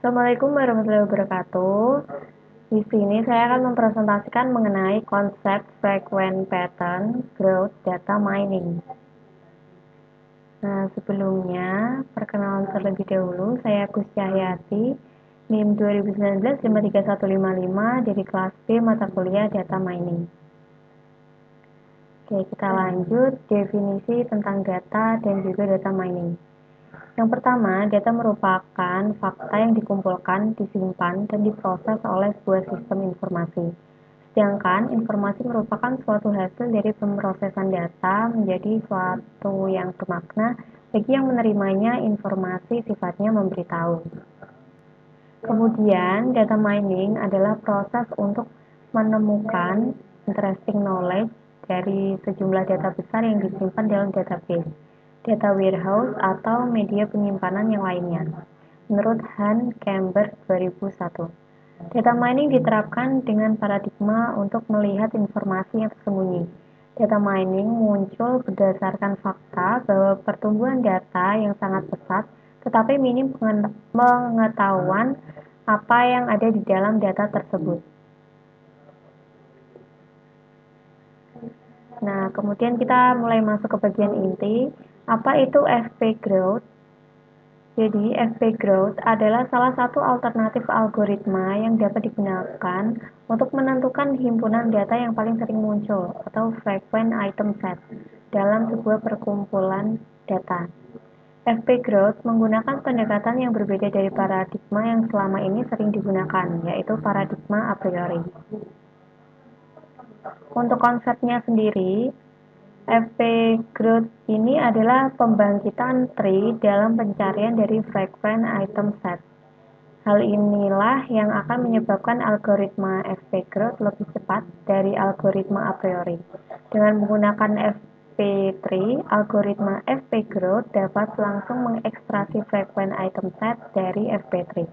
Assalamualaikum warahmatullahi wabarakatuh. Di sini saya akan mempresentasikan mengenai konsep frequent pattern growth data mining. Nah, sebelumnya, perkenalan terlebih dahulu, saya Gus Cahyati, NIM 2019-53155 dari kelas B mata kuliah data mining. Oke, kita lanjut definisi tentang data dan juga data mining. Yang pertama, data merupakan fakta yang dikumpulkan, disimpan, dan diproses oleh sebuah sistem informasi. Sedangkan informasi merupakan suatu hasil dari pemrosesan data menjadi suatu yang bermakna bagi yang menerimanya. Informasi sifatnya memberitahu. Kemudian, data mining adalah proses untuk menemukan interesting knowledge dari sejumlah data besar yang disimpan dalam database, data warehouse, atau media penyimpanan yang lainnya. Menurut Hans Camber 2001, data mining diterapkan dengan paradigma untuk melihat informasi yang tersembunyi. Data mining muncul berdasarkan fakta bahwa pertumbuhan data yang sangat pesat, tetapi minim pengetahuan apa yang ada di dalam data tersebut. Nah, kemudian kita mulai masuk ke bagian inti. Apa itu FP Growth? Jadi, FP Growth adalah salah satu alternatif algoritma yang dapat digunakan untuk menentukan himpunan data yang paling sering muncul atau frequent item set dalam sebuah perkumpulan data. FP Growth menggunakan pendekatan yang berbeda dari paradigma yang selama ini sering digunakan, yaitu paradigma a priori. Untuk konsepnya sendiri, FP Growth ini adalah pembangkitan tree dalam pencarian dari frequent item set. Hal inilah yang akan menyebabkan algoritma FP Growth lebih cepat dari algoritma a priori. Dengan menggunakan FP Tree, algoritma FP Growth dapat langsung mengekstraksi frequent item set dari FP Tree.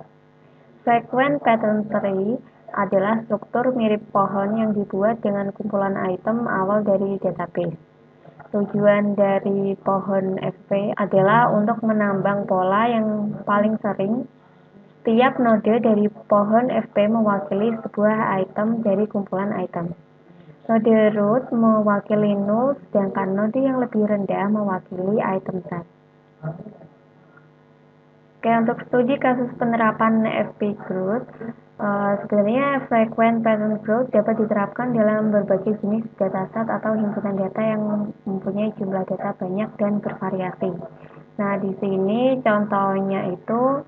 Frequent pattern tree adalah struktur mirip pohon yang dibuat dengan kumpulan item awal dari database. Tujuan dari pohon FP adalah untuk menambang pola yang paling sering. Setiap node dari pohon FP mewakili sebuah item dari kumpulan item. Node root mewakili null, sedangkan node yang lebih rendah mewakili item set. Oke, untuk studi kasus penerapan FP Growth, sebenarnya frequent pattern growth dapat diterapkan dalam berbagai jenis dataset atau himpunan data yang mempunyai jumlah data banyak dan bervariasi. Nah, di sini contohnya itu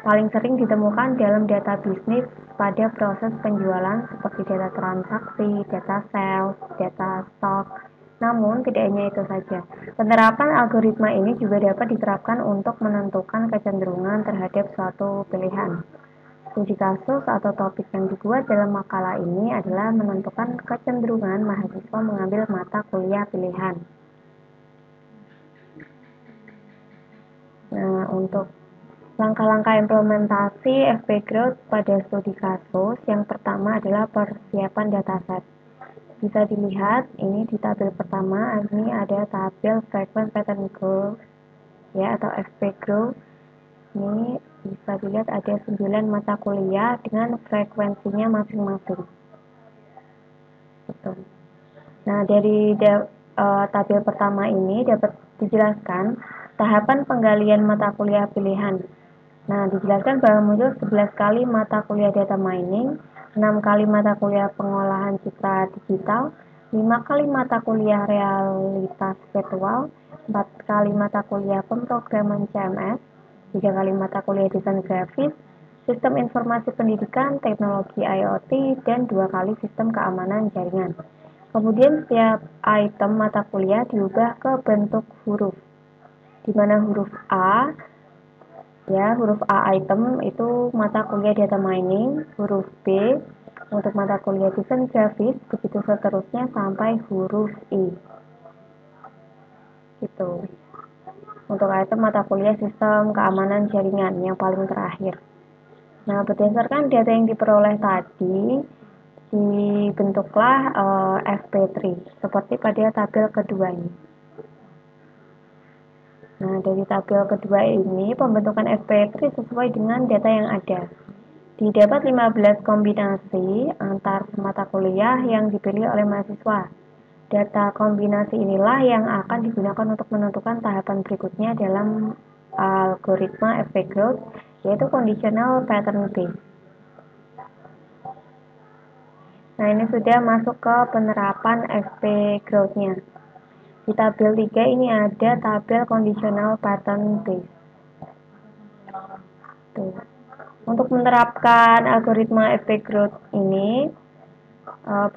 paling sering ditemukan dalam data bisnis pada proses penjualan seperti data transaksi, data sales, data stock. Namun, tidak hanya itu saja. Penerapan algoritma ini juga dapat diterapkan untuk menentukan kecenderungan terhadap suatu pilihan. Studi kasus atau topik yang dibuat dalam makalah ini adalah menentukan kecenderungan mahasiswa mengambil mata kuliah pilihan. Nah, untuk langkah-langkah implementasi FP Growth pada studi kasus, yang pertama adalah persiapan dataset. Bisa dilihat, ini di tabel pertama, ini ada tabel Frequent Pattern Growth, ya, atau FP Growth. Ini bisa dilihat ada 9 mata kuliah dengan frekuensinya masing-masing. Gitu. Nah, dari tabel pertama ini dapat dijelaskan tahapan penggalian mata kuliah pilihan. Nah, dijelaskan bahwa muncul 11 kali mata kuliah data mining, 6 kali mata kuliah pengolahan citra digital, 5 kali mata kuliah realitas virtual, 4 kali mata kuliah pemrograman CMS, 3 kali mata kuliah desain grafis, sistem informasi pendidikan, teknologi IoT, dan 2 kali sistem keamanan jaringan. Kemudian setiap item mata kuliah diubah ke bentuk huruf, di mana huruf A item itu mata kuliah data mining, huruf B untuk mata kuliah desain grafis, begitu seterusnya sampai huruf I. Gitu. Untuk item mata kuliah sistem keamanan jaringan yang paling terakhir. Nah, berdasarkan data yang diperoleh tadi, dibentuklah FP Tree seperti pada tabel kedua ini. Nah, dari tabel kedua ini, pembentukan FP3 sesuai dengan data yang ada. Didapat 15 kombinasi antar mata kuliah yang dipilih oleh mahasiswa. Data kombinasi inilah yang akan digunakan untuk menentukan tahapan berikutnya dalam algoritma FP Growth, yaitu Conditional Pattern Based. Nah, ini sudah masuk ke penerapan FP Growth-nya. Di tabel 3 ini ada tabel Conditional Pattern Based. Tuh. Untuk menerapkan algoritma FP Growth ini,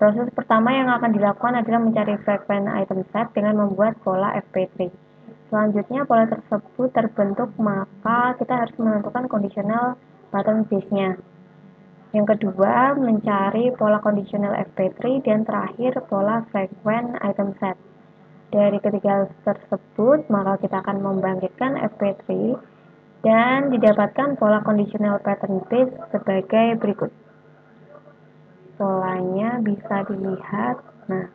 proses pertama yang akan dilakukan adalah mencari frequent item set dengan membuat pola FP3. Selanjutnya, pola tersebut terbentuk, maka kita harus menentukan conditional pattern base-nya. Yang kedua, mencari pola conditional FP3, dan terakhir pola frequent item set. Dari ketiga tersebut, maka kita akan membangkitkan FP3 dan didapatkan pola conditional pattern base sebagai berikut. Polanya bisa dilihat. Nah,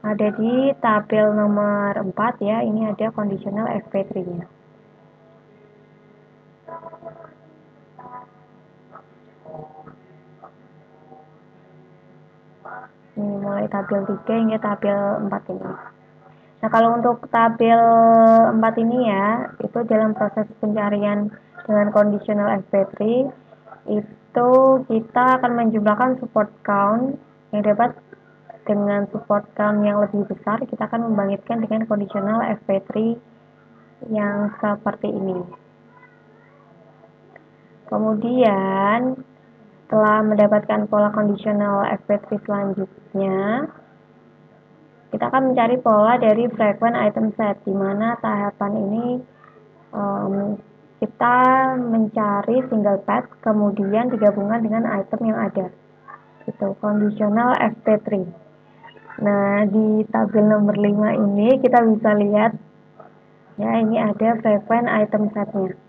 ada di tabel nomor 4 ya, ini ada conditional FP3-nya. Ini mulai tabel 3 hingga tabel 4 ini. Nah, kalau untuk tabel 4 ini ya, itu dalam proses pencarian dengan conditional FP3, itu kita akan menjumlahkan support count yang dapat dengan support count yang lebih besar, kita akan membangkitkan dengan conditional FP3 yang seperti ini. Kemudian, setelah mendapatkan pola conditional FP3 selanjutnya, kita akan mencari pola dari frequent item set, di mana tahapan ini kita mencari single path, kemudian digabungkan dengan item yang ada. Itu conditional FP3. Nah, di tabel nomor 5 ini kita bisa lihat ya, ini ada frequent item setnya.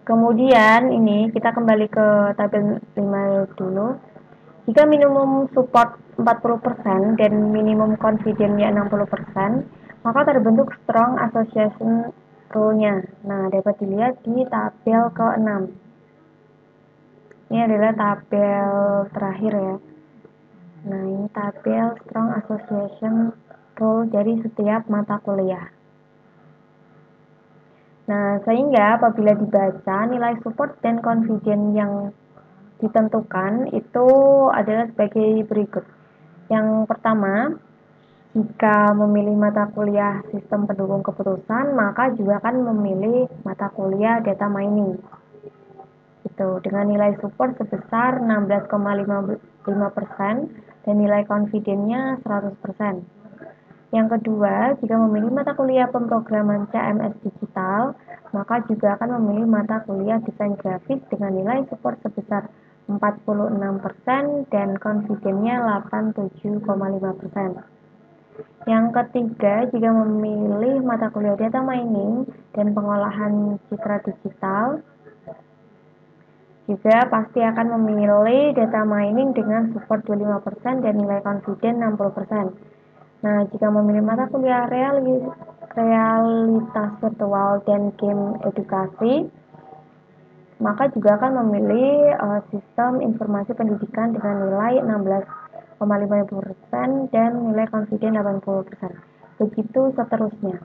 Kemudian ini kita kembali ke tabel 5 dulu. Jika minimum support 40% dan minimum confidence-nya 60%, maka terbentuk strong association rule-nya. Nah, dapat dilihat di tabel ke-6. Ini adalah tabel terakhir ya. Nah, ini tabel strong association rule dari setiap mata kuliah. Nah, sehingga apabila dibaca, nilai support dan confidence yang ditentukan itu adalah sebagai berikut. Yang pertama, jika memilih mata kuliah sistem pendukung keputusan, maka juga akan memilih mata kuliah data mining. Itu dengan nilai support sebesar 16,55% dan nilai confidence-nya 100%. Yang kedua, jika memilih mata kuliah pemrograman CMS digital, maka juga akan memilih mata kuliah desain grafis dengan nilai support sebesar 46% dan confidence-nya 87,5%. Yang ketiga, jika memilih mata kuliah data mining dan pengolahan citra digital, juga pasti akan memilih data mining dengan support 25% dan nilai confidence 60%. Nah, jika memilih mata kuliah realitas virtual dan game edukasi, maka juga akan memilih sistem informasi pendidikan dengan nilai 16,50% dan nilai confidence 80%. Begitu seterusnya.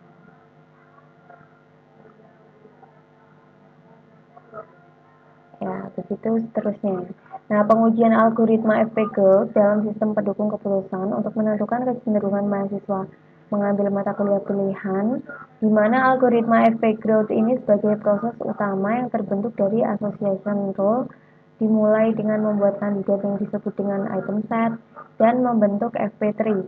Ya, begitu seterusnya. Nah, pengujian algoritma FP Growth dalam sistem pendukung keputusan untuk menentukan kecenderungan mahasiswa mengambil mata kuliah pilihan, di mana algoritma FP Growth ini sebagai proses utama yang terbentuk dari association rule, dimulai dengan membuat kandidat yang disebut dengan item set dan membentuk FP3.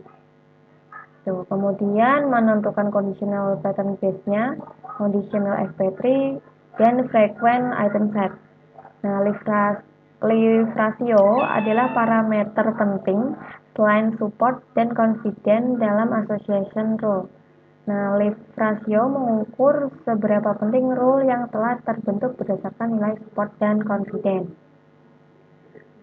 Tuh, kemudian menentukan conditional pattern base-nya, conditional FP3, dan frequent item set. Nah, leave ratio adalah parameter penting selain support dan confidence dalam association rule. Nah, leave ratio mengukur seberapa penting rule yang telah terbentuk berdasarkan nilai support dan confidence.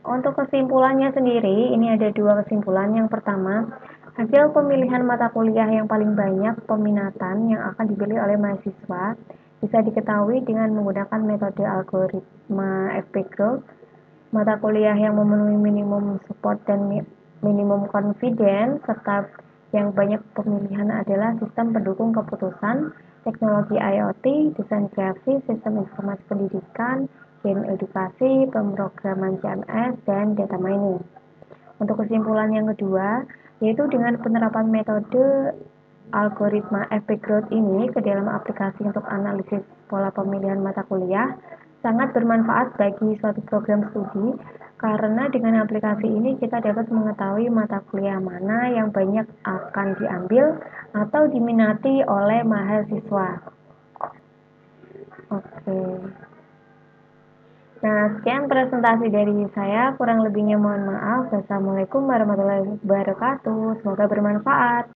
Untuk kesimpulannya sendiri, ini ada dua kesimpulan. Yang pertama, Hasil pemilihan mata kuliah yang paling banyak peminatan yang akan dipilih oleh mahasiswa bisa diketahui dengan menggunakan metode algoritma FP-Growth. Mata kuliah yang memenuhi minimum support dan minimum confidence serta yang banyak pemilihan adalah sistem pendukung keputusan, teknologi IoT, desain grafis, sistem informasi pendidikan, game edukasi, pemrograman CMS, dan data mining. Untuk kesimpulan yang kedua, yaitu dengan penerapan metode algoritma efek growth ini ke dalam aplikasi untuk analisis pola pemilihan mata kuliah sangat bermanfaat bagi suatu program studi karena dengan aplikasi ini kita dapat mengetahui mata kuliah mana yang banyak akan diambil atau diminati oleh mahasiswa. Oke. Nah, sekian presentasi dari saya. Kurang lebihnya mohon maaf. Wassalamualaikum warahmatullahi wabarakatuh. Semoga bermanfaat.